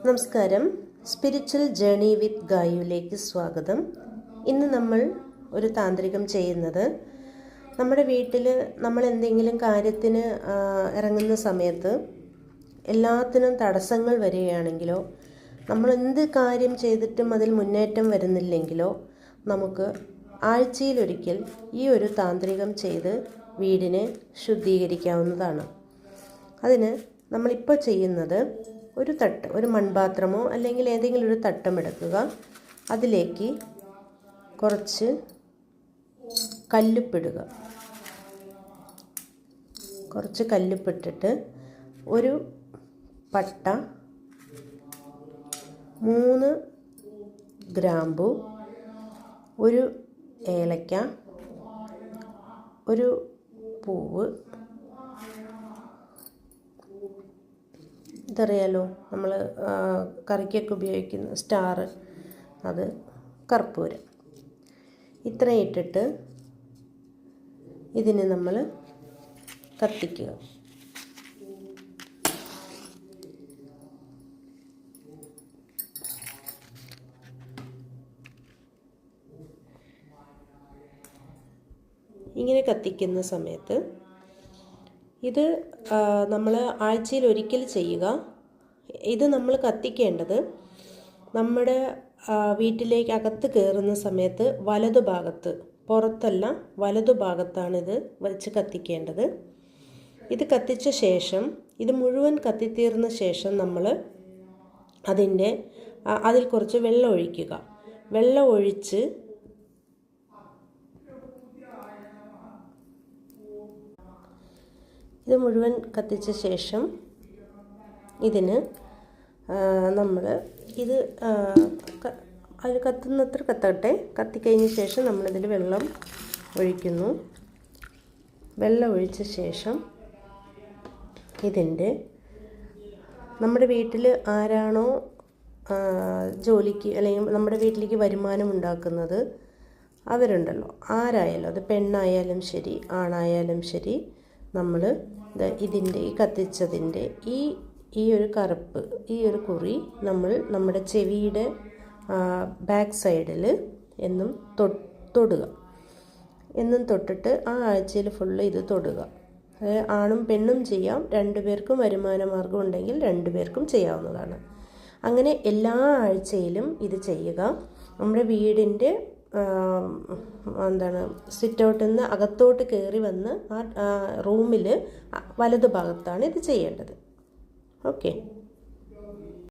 നമസ്കാരം. Spiritual journey വിത്ത് ഗായുവിലേക്ക് സ്വാഗതം. ഇന്ന് നമ്മൾ ഒരു താന്ത്രികം ചെയ്യുന്നത് നമ്മുടെ വീട്ടിൽ നമ്മൾ എന്തെങ്കിലും കാര്യത്തിന് ഇറങ്ങുന്ന സമയത്ത് എല്ലാത്തിനും തടസ്സങ്ങൾ വരികയാണെങ്കിലോ നമ്മൾ എന്ത് കാര്യം ചെയ്തിട്ടും അതിൽ മുന്നേറ്റം വരുന്നില്ലെങ്കിലോ നമുക്ക് ആഴ്ചയിലൊരിക്കൽ ഈ ഒരു താന്ത്രികം ചെയ്ത് വീടിനെ ശുദ്ധീകരിക്കാവുന്നതാണ്. അതിന് നമ്മളിപ്പോൾ ചെയ്യുന്നത് ഒരു തട്ട്, ഒരു മൺപാത്രമോ അല്ലെങ്കിൽ ഏതെങ്കിലും ഒരു തട്ടമെടുക്കുക. അതിലേക്ക് കുറച്ച് കല്ലുപ്പിടുക. കുറച്ച് കല്ലുപ്പിട്ടിട്ട് ഒരു പട്ട, 3 ഗ്രാമ്പു, ഒരു ഏലക്ക, ഒരു പൂവ്, ഇതറിയാലോ നമ്മൾ കറിക്കൊക്കെ ഉപയോഗിക്കുന്ന സ്റ്റാർ, അത് കർപ്പൂരം, ഇത്രയും ഇട്ടിട്ട് ഇതിന് നമ്മൾ കത്തിക്കുക. ഇങ്ങനെ കത്തിക്കുന്ന സമയത്ത് ഇത് നമ്മൾ ആഴ്ചയിൽ ഒരിക്കൽ ചെയ്യുക. ഇത് നമ്മൾ കത്തിക്കേണ്ടത് നമ്മുടെ വീട്ടിലേക്ക് അകത്ത് കയറുന്ന സമയത്ത് വലതുഭാഗത്ത്, പുറത്തല്ല വലതുഭാഗത്താണിത് വെച്ച് കത്തിക്കേണ്ടത്. ഇത് കത്തിച്ച ശേഷം, ഇത് മുഴുവൻ കത്തിത്തീർന്ന ശേഷം നമ്മൾ അതിൽ കുറച്ച് വെള്ളം ഒഴിക്കുക. വെള്ളം ഒഴിച്ച് ഇത് മുഴുവൻ കത്തിച്ച ശേഷം ഇതിന് നമ്മൾ അത് കത്തുന്നത്ര കത്തട്ടെ. കത്തിക്കഴിഞ്ഞ ശേഷം നമ്മളിതിൽ വെള്ളം ഒഴിക്കുന്നു. വെള്ളം ഒഴിച്ച ശേഷം നമ്മുടെ വീട്ടിൽ ആരാണോ ജോലിക്ക് അല്ലെങ്കിൽ നമ്മുടെ വീട്ടിലേക്ക് വരുമാനം ഉണ്ടാക്കുന്നത് അവരുണ്ടല്ലോ, ആരായാലും, അത് പെണ്ണായാലും ശരി ആണായാലും ശരി, നമ്മൾ ഇതിൻ്റെ ഈ കത്തിച്ചതിൻ്റെ ഈ ഒരു കറുപ്പ്, ഈ ഒരു കുറി നമ്മൾ നമ്മുടെ ചെവിയുടെ ബാക്ക് സൈഡിൽ എന്നും തൊടുക. എന്നും തൊട്ടിട്ട് ആ ആഴ്ചയിൽ ഫുള്ള് ഇത് തൊടുക. അതായത് ആണും പെണ്ണും ചെയ്യാം. 2 പേർക്കും വരുമാന മാർഗം ഉണ്ടെങ്കിൽ 2 പേർക്കും ചെയ്യാവുന്നതാണ്. അങ്ങനെ എല്ലാ ആഴ്ചയിലും ഇത് ചെയ്യുക. നമ്മുടെ വീടിൻ്റെ സിറ്റ് ഔട്ടിൽ നിന്ന് അകത്തോട്ട് കയറി വന്ന് ആ റൂമിൽ വലതുഭാഗത്താണ് ഇത് ചെയ്യേണ്ടത്. ഓക്കെ.